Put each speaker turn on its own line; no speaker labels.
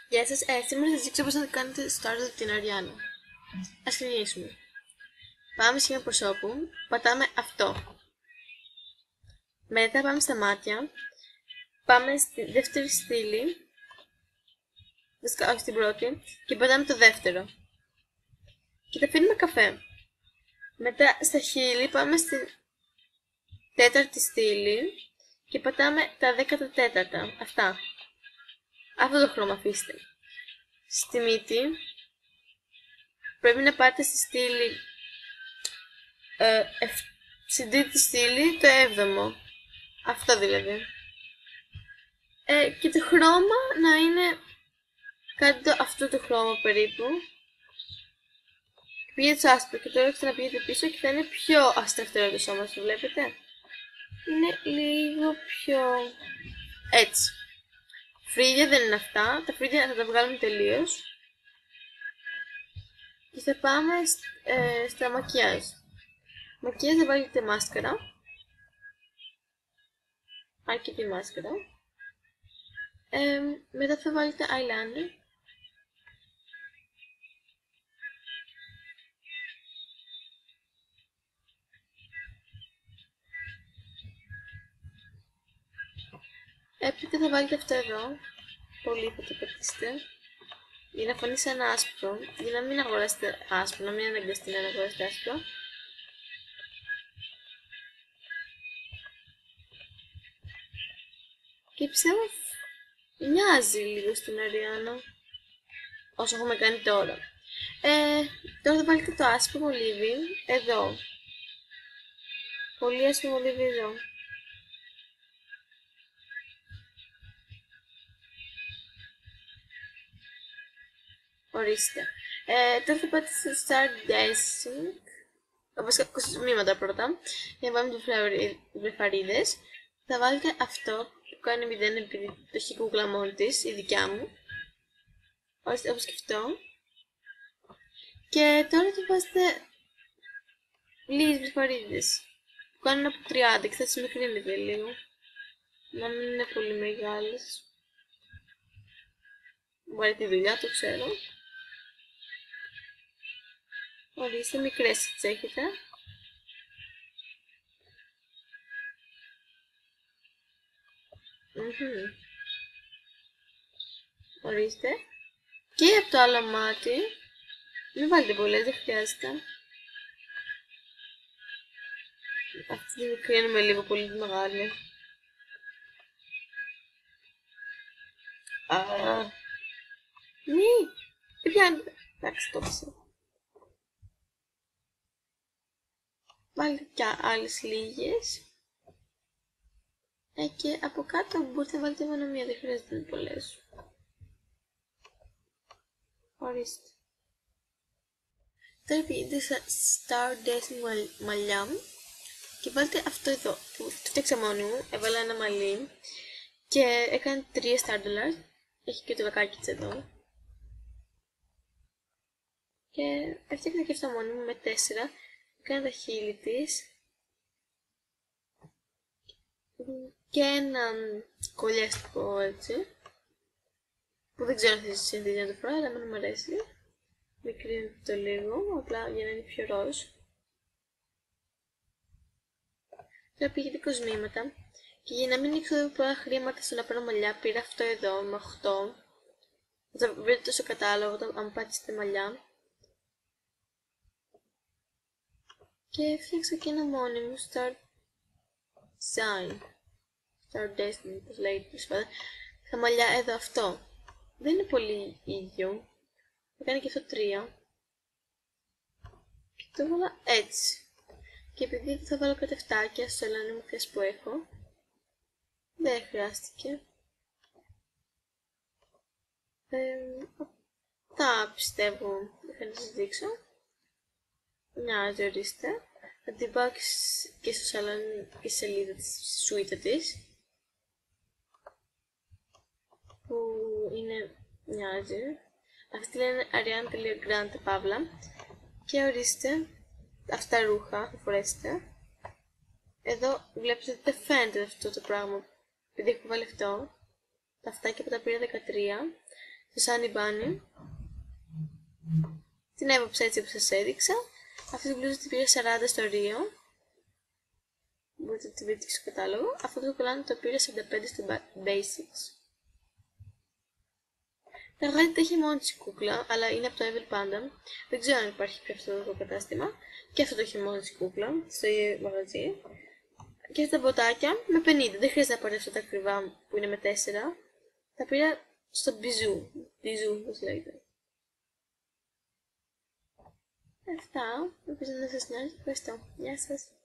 Γεια σας, σήμερα θα σας δείξω πώς θα κάνετε start την Αριάννα. Ας ξεκινήσουμε. Πάμε σχήμα προσώπου, πατάμε αυτό. Μετά πάμε στα μάτια, πάμε στη δεύτερη στήλη, όχι στην πρώτη, και πατάμε το δεύτερο. Και τα αφήνουμε καφέ. Μετά στα χείλη πάμε στη τέταρτη στήλη και πατάμε τα 14. Αυτά. Αυτό το χρώμα αφήστε. Στη μύτη πρέπει να πάτε στη στήλη, στην τρίτη στήλη το 7ο. Αυτό δηλαδή. Και το χρώμα να είναι κάτι αυτό το χρώμα περίπου. Πήγαινε άσπρο και τώρα ξαναπήγαινε πίσω και θα είναι πιο αστραφτερό το σώμα σου, βλέπετε. Είναι λίγο πιο έτσι. Φρύδια δεν είναι αυτά, τα φρύδια θα τα βγάλουμε τελείως. Και θα πάμε στα μακιάζ. Μακιάζ θα βάλετε μάσκαρα. Αρκετή μάσκαρα. Μετά θα βάλετε eyeliner. Έπειτα θα βάλετε αυτό εδώ. Πολύ θα το πατήσετε. Για να φανεί σαν άσπρο. Για να μην αγοράσετε άσπρο, να μην αναγκαστεί να αγοράσετε άσπρο. Και πιστεύω μοιάζει λίγο στην Αριάννα όσο έχουμε κάνει τώρα. Τώρα θα βάλετε το άσπρο μολύβι εδώ. Πολύ άσπρο μολύβι εδώ. Ορίστε. Τώρα θα πάτε στο Start Dancing. Βασικά κοσμήματα πρώτα. Για να πάμε τους βλεφαρίδες. Θα βάλετε αυτό που κάνει 0 επειδή το έχει η κούκλα μόνη της, η δικιά μου. Ορίστε, όπως και αυτό. Και τώρα θα βάζετε λίγες βλεφαρίδες. Που κάνουν από 30 και θα τις μικρύνετε λίγο. Να μην είναι πολύ μεγάλες. Βάλετε τη δουλειά, το ξέρω. Ορίστε, μικρές τις έχετε. Ορίστε. Και από το άλλο μάτι. Μην βάλετε πολλές, δεν χρειάζεται. Αυτή τη μικρύνουμε λίγο, πολύ τη μεγάλη. Μη! Δεν πιάνετε. Εντάξει, το πήσα. Βάλτε κι άλλες λίγες. Και από κάτω μπορείτε να βάλετε μόνο μία, δεν χρειάζεται να πολλές. Ορίστε. Τώρα πηγαίνετε στα Star Dancing μαλλιά μου και βάλτε αυτό εδώ. Το φτιάξα μόνη μου, έβαλα ένα μαλλί και έκανε 3 Star Dollars. Έχει και το βακάκι της εδώ. Και έφτιαξα και αυτό μόνη μου με 4. Έκανα τα χείλη της. Και ένα κολλιαστικό έτσι. Που δεν ξέρω αν θα συνηθίζει να το φοράω, αλλά εμένα μου αρέσει. Μικρύνεται το λίγο, απλά για να είναι πιο ροζ. Τώρα πήγαινε κοσμήματα. Και για να μην έξω πολλά χρήματα στο να πάρω μαλλιά, πήρα αυτό εδώ με 8. Θα βρείτε το στο κατάλογο, αν πάτε μαλλιά. Και φτιάξα και ένα μόνιμο Star Design. Star Destiny, όπως λέγεται. Τα μαλλιά εδώ αυτό. Δεν είναι πολύ ίδιο. Θα κάνει και αυτό 3. Και το έβαλα έτσι. Και επειδή θα βάλω κατεφτάκια στο ελανόμικες που έχω, δεν χρειάστηκε. Τα πιστεύω είχα να σας δείξω. Μοιάζει, ορίστε. Θα την πάω και στο σαλόνι και στη σελίδα της σουίτα της. Που είναι, μοιάζει. Αυτή λένε Ariana.Grande Παύλα. Και ορίστε, αυτά ρούχα θα φορέσετε. Εδώ βλέπετε ότι δεν φαίνεται αυτό το πράγμα. Επειδή έχω βάλει αυτό, τα αυτάκια που τα πήρα 13, το Sunny Bunny. Την έβαψα έτσι όπως σας έδειξα. Αυτή την μπλούζα την πήρα 40 στο Rio. Μπορείτε να τη βρείτε και στο κατάλογο. Αυτό το κολάνι το πήρα 45 στο Basics. Τα γάλια τα έχει μόνο της η κούκλα, αλλά είναι από το Evil Panda. Δεν ξέρω αν υπάρχει και αυτό το κατάστημα. Και αυτό το έχει μόνο της η κούκλα, στο ίδιο μαγαζί. Και αυτά τα μποτάκια με 50. Δεν χρειάζεται να πάρετε αυτά τα ακριβά που είναι με 4. Τα πήρα στο Bijou. Bijou, όπως λέγεται. Αυτά. Ελπίζω να σας νοιάζει. Ευχαριστώ. Γεια σας.